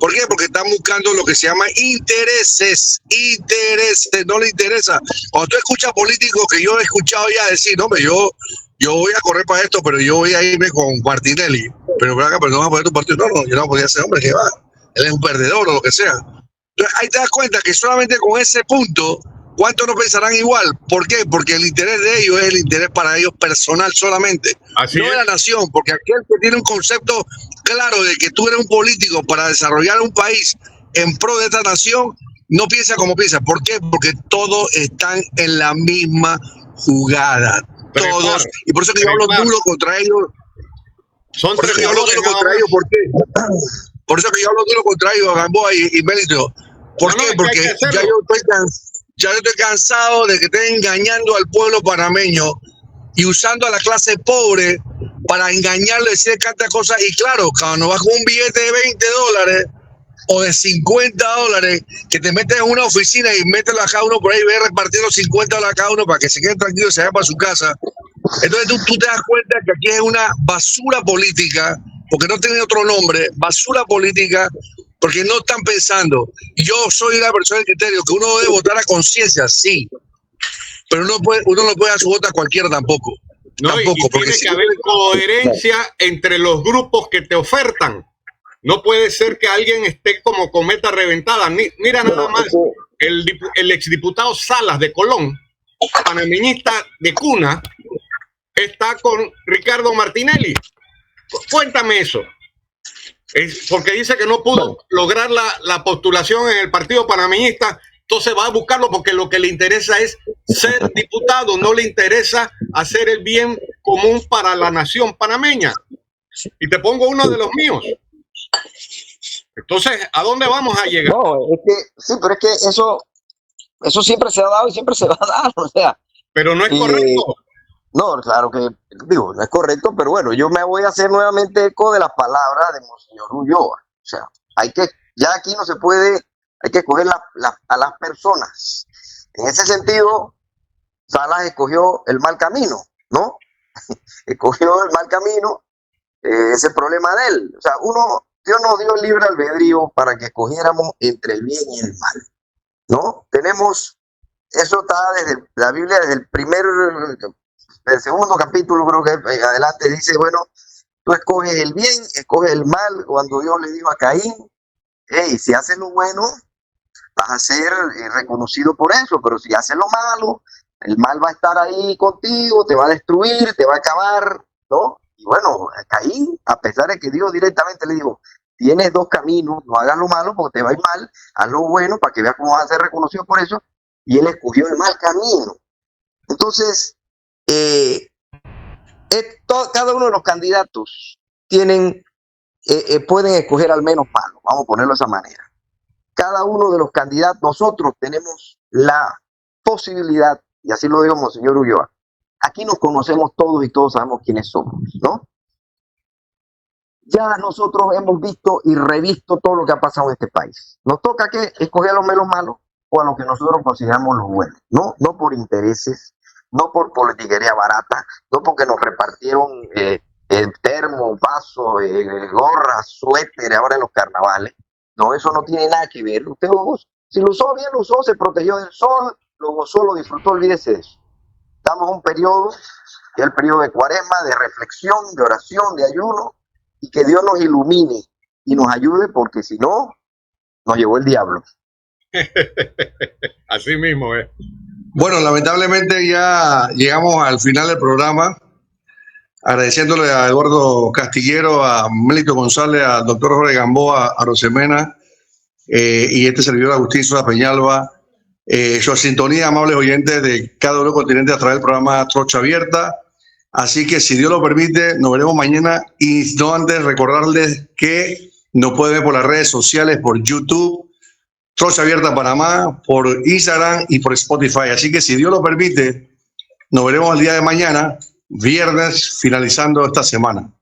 [SPEAKER 7] ¿Por qué? Porque están buscando lo que se llama intereses, no le interesa. Cuando tú escuchas políticos que yo he escuchado ya decir, no, hombre, yo voy a correr para esto, pero yo voy a irme con Martinelli, pero no vas a poner tu partido. No, yo no podía ser, hombre, que va, él es un perdedor o lo que sea. Entonces ahí te das cuenta que solamente con ese punto, ¿cuántos no pensarán igual? ¿Por qué? Porque el interés de ellos es el interés para ellos personal solamente, no de la nación, porque aquel que tiene un concepto claro de que tú eres un político para desarrollar un país en pro de esta nación, no piensa como piensa. ¿Por qué? Porque todos están en la misma jugada, todos, y por eso que yo hablo duro contra ellos. Por eso que yo hablo duro contra ellos, ¿por qué? Por eso que yo hablo duro contra ellos, Gamboa y Mélito. ¿Por qué? Porque ya yo estoy cansado de que estén engañando al pueblo panameño y usando a la clase pobre para engañarle, decir tantas cosas. Y claro, cuando vas con un billete de $20 o de $50, que te metes en una oficina y mételo a cada uno por ahí, ve repartiendo $50 a cada uno para que se queden tranquilos y se vayan para su casa. Entonces tú te das cuenta que aquí es una basura política, porque no tiene otro nombre, basura política, porque no están pensando. Yo soy una persona de criterio que uno debe votar a conciencia, sí, pero uno no puede dar su voto a cualquiera tampoco.
[SPEAKER 6] No,
[SPEAKER 7] tampoco,
[SPEAKER 6] y tiene que haber coherencia entre los grupos que te ofertan. No puede ser que alguien esté como cometa reventada. Mira nada más, el exdiputado Salas de Colón, panameñista de cuna, está con Ricardo Martinelli. Cuéntame eso. Porque dice que no pudo lograr la postulación en el partido panameñista, entonces va a buscarlo porque lo que le interesa es ser diputado, no le interesa hacer el bien común para la nación panameña. Y te pongo uno de los míos. Entonces, ¿a dónde vamos a llegar?
[SPEAKER 4] No, es que sí, pero es que eso siempre se ha dado y siempre se va a dar, o sea.
[SPEAKER 6] Pero no es correcto.
[SPEAKER 4] No, claro que, digo, no es correcto, pero bueno, yo me voy a hacer nuevamente eco de las palabras de Monseñor Ulloa. O sea, ya aquí no se puede, hay que escoger a las personas. En ese sentido, Salas escogió el mal camino, ¿no? Escogió el mal camino, ese es el problema de él. O sea, Dios nos dio el libre albedrío para que escogiéramos entre el bien y el mal, ¿no? Eso está desde la Biblia, desde el segundo capítulo, creo que adelante dice, bueno, tú escoges el bien, escoges el mal. Cuando Dios le dijo a Caín, hey, si haces lo bueno, vas a ser reconocido por eso, pero si haces lo malo, el mal va a estar ahí contigo, te va a destruir, te va a acabar, ¿no? Y bueno, Caín, a pesar de que Dios directamente le dijo, tienes dos caminos, no hagas lo malo porque te va a ir mal, haz lo bueno para que veas cómo vas a ser reconocido por eso, y él escogió el mal camino. Entonces, cada uno de los candidatos pueden escoger al menos malo, vamos a ponerlo de esa manera. Cada uno de los candidatos, nosotros tenemos la posibilidad, y así lo dijo Monseñor Ulloa, aquí nos conocemos todos y todos sabemos quiénes somos, ¿no? Ya nosotros hemos visto y revisto todo lo que ha pasado en este país. Nos toca que escoger a los menos malos o a los que nosotros consideramos los buenos. No por intereses, no por politiquería barata, no porque nos repartieron termos, vasos, gorras, suéteres ahora en los carnavales. No, eso no tiene nada que ver. Usted si lo usó bien, lo usó, se protegió del sol, lo gozó, lo disfrutó, olvídese de eso. Estamos en un periodo, que es el periodo de cuaresma, de reflexión, de oración, de ayuno, y que Dios nos ilumine y nos ayude, porque si no, nos llevó el diablo.
[SPEAKER 6] Así mismo es.
[SPEAKER 3] Bueno, lamentablemente ya llegamos al final del programa. Agradeciéndole a Eduardo Castillero, a Melito González, al doctor Jorge Gamboa, a Rosemena y este servidor Agustín Sosa Peñalba. Su sintonía, amables oyentes de cada continente a través del programa Trocha Abierta. Así que si Dios lo permite, nos veremos mañana y no antes recordarles que nos pueden ver por las redes sociales, por YouTube, Trocha Abierta Panamá, por Instagram y por Spotify. Así que si Dios lo permite, nos veremos el día de mañana, viernes, finalizando esta semana.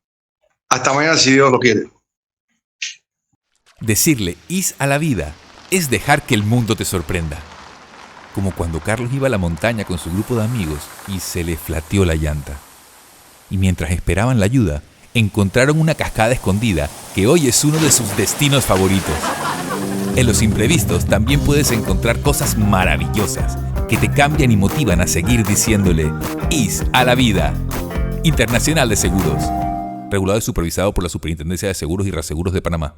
[SPEAKER 3] Hasta mañana si Dios lo quiere.
[SPEAKER 2] Decirle is a la vida es dejar que el mundo te sorprenda. Como cuando Carlos iba a la montaña con su grupo de amigos y se le flateó la llanta. Y mientras esperaban la ayuda, encontraron una cascada escondida que hoy es uno de sus destinos favoritos. En los imprevistos también puedes encontrar cosas maravillosas que te cambian y motivan a seguir diciéndole is a la vida. Internacional de Seguros. Regulado y supervisado por la Superintendencia de Seguros y Reaseguros de Panamá.